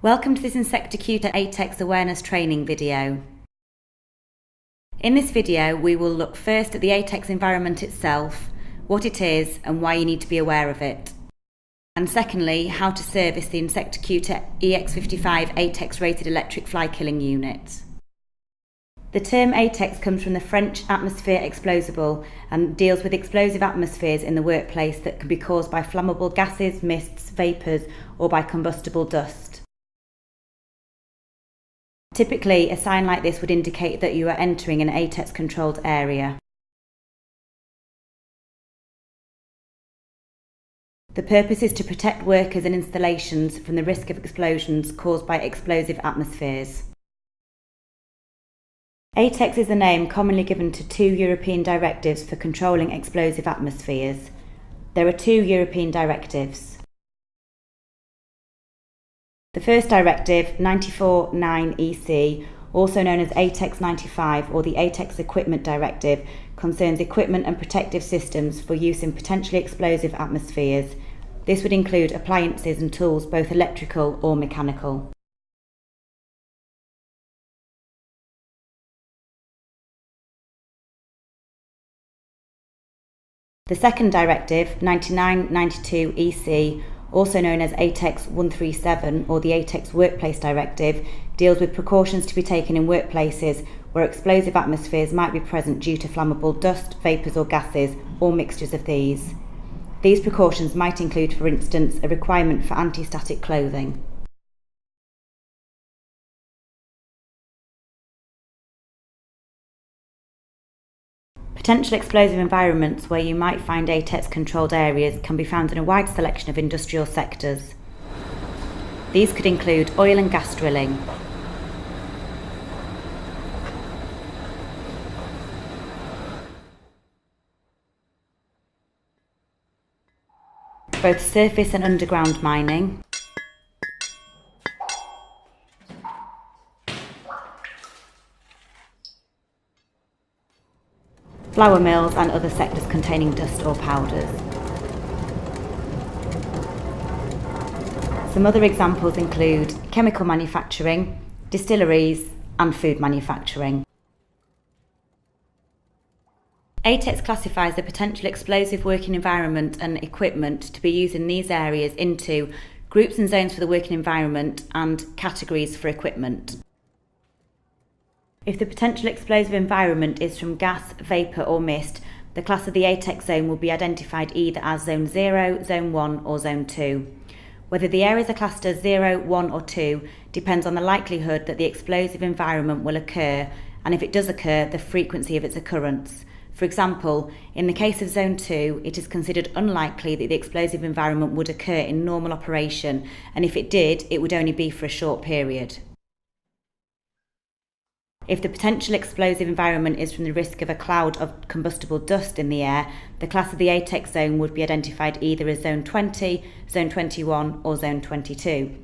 Welcome to this Insecticute ATEX awareness training video. In this video we will look first at the ATEX environment itself, what it is and why you need to be aware of it. And secondly, how to service the Insecticute EX55 ATEX rated electric fly killing unit. The term ATEX comes from the French atmosphere explosible and deals with explosive atmospheres in the workplace that can be caused by flammable gases, mists, vapours or by combustible dust. Typically, a sign like this would indicate that you are entering an ATEX controlled area. The purpose is to protect workers and installations from the risk of explosions caused by explosive atmospheres. ATEX is a name commonly given to two European directives for controlling explosive atmospheres. There are two European directives. The first directive, 94/9/EC, also known as ATEX 95 or the ATEX Equipment Directive, concerns equipment and protective systems for use in potentially explosive atmospheres. This would include appliances and tools, both electrical or mechanical. The second directive, 99/92/EC, also known as ATEX 137 or the ATEX Workplace Directive, deals with precautions to be taken in workplaces where explosive atmospheres might be present due to flammable dust, vapours or gases, or mixtures of these. These precautions might include, for instance, a requirement for anti-static clothing. Potential explosive environments where you might find ATEX controlled areas can be found in a wide selection of industrial sectors. These could include oil and gas drilling, both surface and underground mining, flour mills and other sectors containing dust or powders. Some other examples include chemical manufacturing, distilleries and food manufacturing. ATEX classifies the potential explosive working environment and equipment to be used in these areas into groups and zones for the working environment and categories for equipment. If the potential explosive environment is from gas, vapour or mist, the class of the ATEX zone will be identified either as Zone 0, Zone 1 or Zone 2. Whether the areas are classed as 0, 1 or 2 depends on the likelihood that the explosive environment will occur, and if it does occur, the frequency of its occurrence. For example, in the case of Zone 2, it is considered unlikely that the explosive environment would occur in normal operation, and if it did, it would only be for a short period. If the potential explosive environment is from the risk of a cloud of combustible dust in the air, the class of the ATEX zone would be identified either as Zone 20, Zone 21 or Zone 22.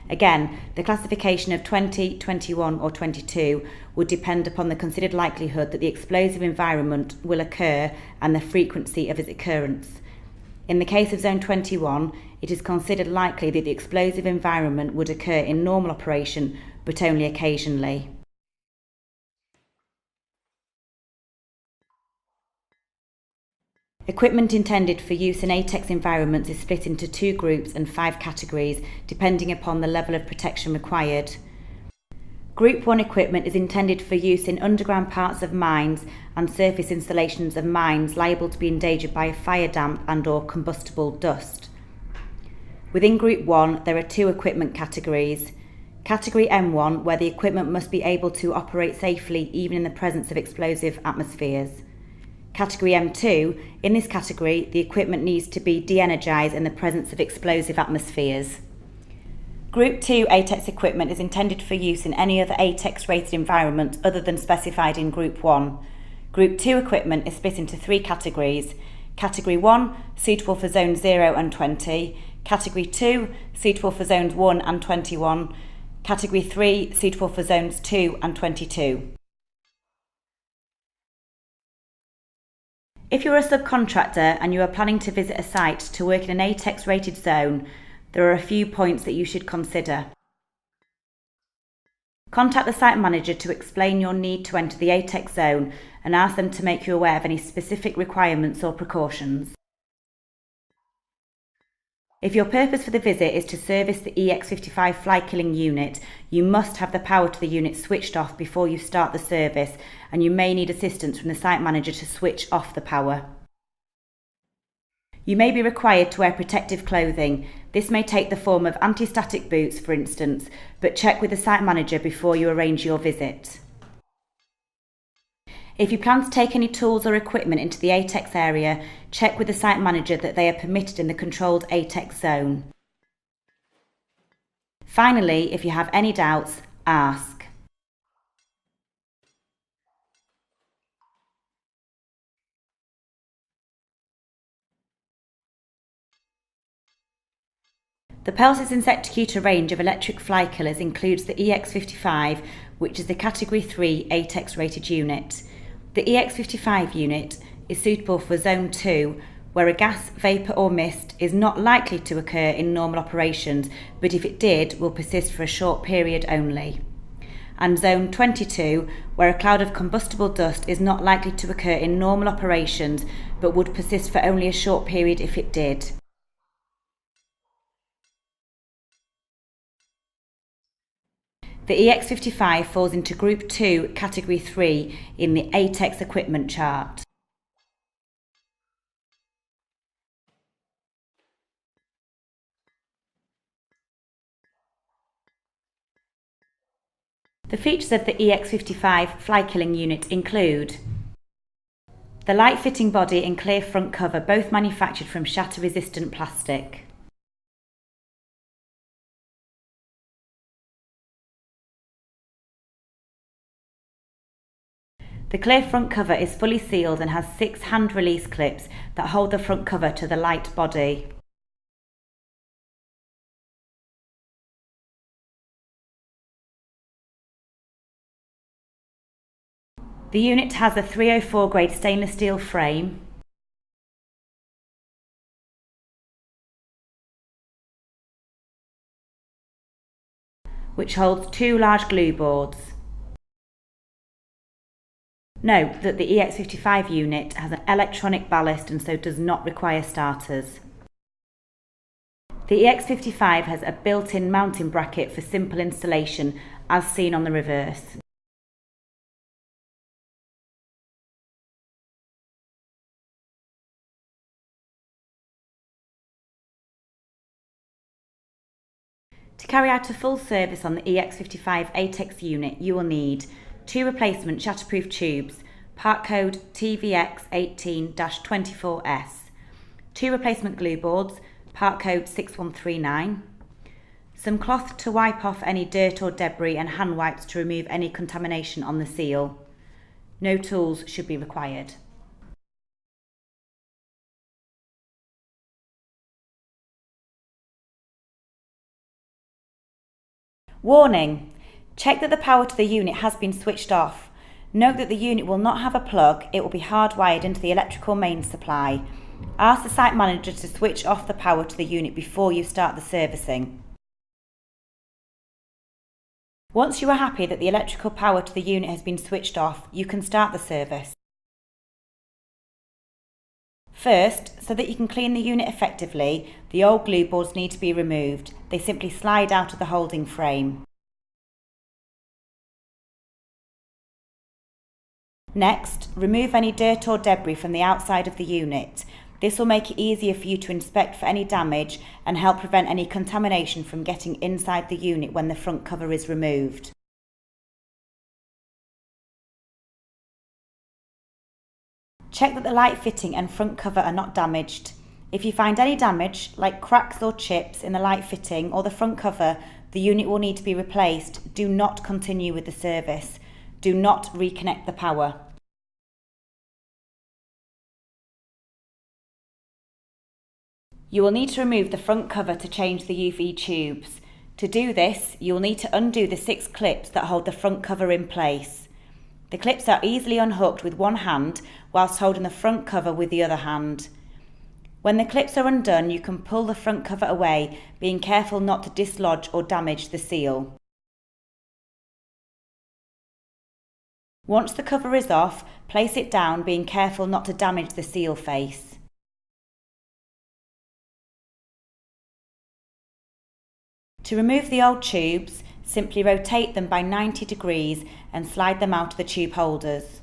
Again, the classification of 20, 21 or 22 would depend upon the considered likelihood that the explosive environment will occur and the frequency of its occurrence. In the case of Zone 21, it is considered likely that the explosive environment would occur in normal operation, but only occasionally. Equipment intended for use in ATEX environments is split into 2 groups and 5 categories, depending upon the level of protection required. Group 1 equipment is intended for use in underground parts of mines and surface installations of mines liable to be endangered by fire damp and or combustible dust. Within Group 1, there are 2 equipment categories. Category M1, where the equipment must be able to operate safely even in the presence of explosive atmospheres. Category M2, in this category, the equipment needs to be de-energised in the presence of explosive atmospheres. Group 2 ATEX equipment is intended for use in any other ATEX rated environment other than specified in Group 1. Group 2 equipment is split into 3 categories. Category 1, suitable for Zones 0 and 20. Category 2, suitable for Zones 1 and 21. Category 3, suitable for Zones 2 and 22. If you're a subcontractor and you are planning to visit a site to work in an ATEX rated zone, there are a few points that you should consider. Contact the site manager to explain your need to enter the ATEX zone and ask them to make you aware of any specific requirements or precautions. If your purpose for the visit is to service the EX55 fly killing unit, you must have the power to the unit switched off before you start the service, and you may need assistance from the site manager to switch off the power. You may be required to wear protective clothing. This may take the form of anti-static boots, for instance, but check with the site manager before you arrange your visit. If you plan to take any tools or equipment into the ATEX area, check with the site manager that they are permitted in the controlled ATEX zone. Finally, if you have any doubts, ask. The Pelsis Insecticutor range of electric fly killers includes the EX55, which is the Category 3 ATEX rated unit. The EX55 unit is suitable for Zone 2, where a gas, vapour or mist is not likely to occur in normal operations, but if it did, will persist for a short period only. And Zone 22, where a cloud of combustible dust is not likely to occur in normal operations, but would persist for only a short period if it did. The EX55 falls into Group 2, Category 3 in the ATEX equipment chart. The features of the EX55 fly killing unit include the light fitting body and clear front cover, both manufactured from shatter resistant plastic. The clear front cover is fully sealed and has 6 hand release clips that hold the front cover to the light body. The unit has a 304 grade stainless steel frame, which holds 2 large glue boards. Note that the EX55 unit has an electronic ballast and so does not require starters. The EX55 has a built-in mounting bracket for simple installation, as seen on the reverse. To carry out a full service on the EX55 ATEX unit, you will need 2 replacement shatterproof tubes, part code TVX18-24S, 2 replacement glue boards, part code 6139, some cloth to wipe off any dirt or debris and hand wipes to remove any contamination on the seal. No tools should be required. Warning! Check that the power to the unit has been switched off. Note that the unit will not have a plug, it will be hardwired into the electrical main supply. Ask the site manager to switch off the power to the unit before you start the servicing. Once you are happy that the electrical power to the unit has been switched off, you can start the service. First, so that you can clean the unit effectively, the old glue boards need to be removed. They simply slide out of the holding frame. Next, remove any dirt or debris from the outside of the unit. This will make it easier for you to inspect for any damage and help prevent any contamination from getting inside the unit when the front cover is removed. Check that the light fitting and front cover are not damaged. If you find any damage, like cracks or chips in the light fitting or the front cover, the unit will need to be replaced. Do not continue with the service. Do not reconnect the power. You will need to remove the front cover to change the UV tubes. To do this, you will need to undo the 6 clips that hold the front cover in place. The clips are easily unhooked with one hand whilst holding the front cover with the other hand. When the clips are undone, you can pull the front cover away, being careful not to dislodge or damage the seal. Once the cover is off, place it down, being careful not to damage the seal face. To remove the old tubes, simply rotate them by 90 degrees and slide them out of the tube holders.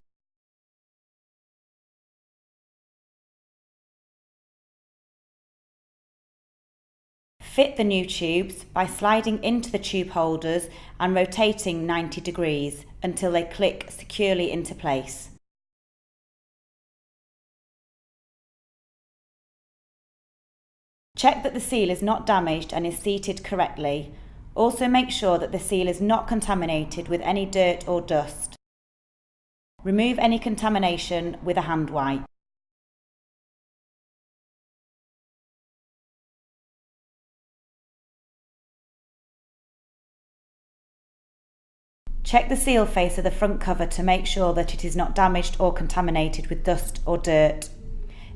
Fit the new tubes by sliding into the tube holders and rotating 90 degrees until they click securely into place. Check that the seal is not damaged and is seated correctly. Also make sure that the seal is not contaminated with any dirt or dust. Remove any contamination with a hand wipe. Check the seal face of the front cover to make sure that it is not damaged or contaminated with dust or dirt.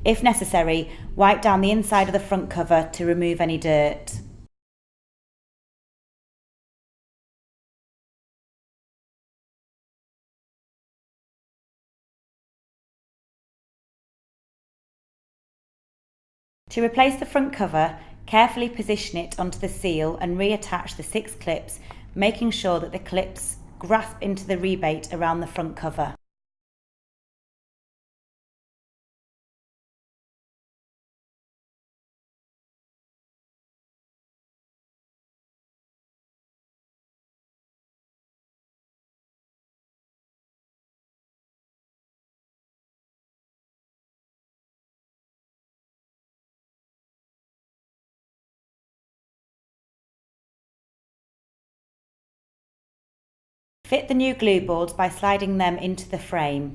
If necessary, wipe down the inside of the front cover to remove any dirt. To replace the front cover, carefully position it onto the seal and reattach the 6 clips, making sure that the clips grasp into the rebate around the front cover. Fit the new glue boards by sliding them into the frame.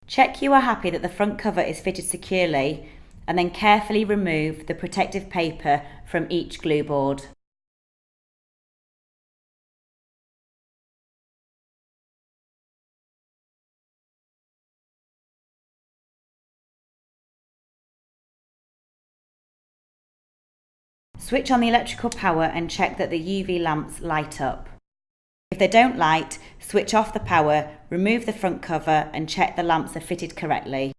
Check you are happy that the front cover is fitted securely, and then carefully remove the protective paper from each glue board. Switch on the electrical power and check that the UV lamps light up. If they don't light, switch off the power, remove the front cover and check the lamps are fitted correctly.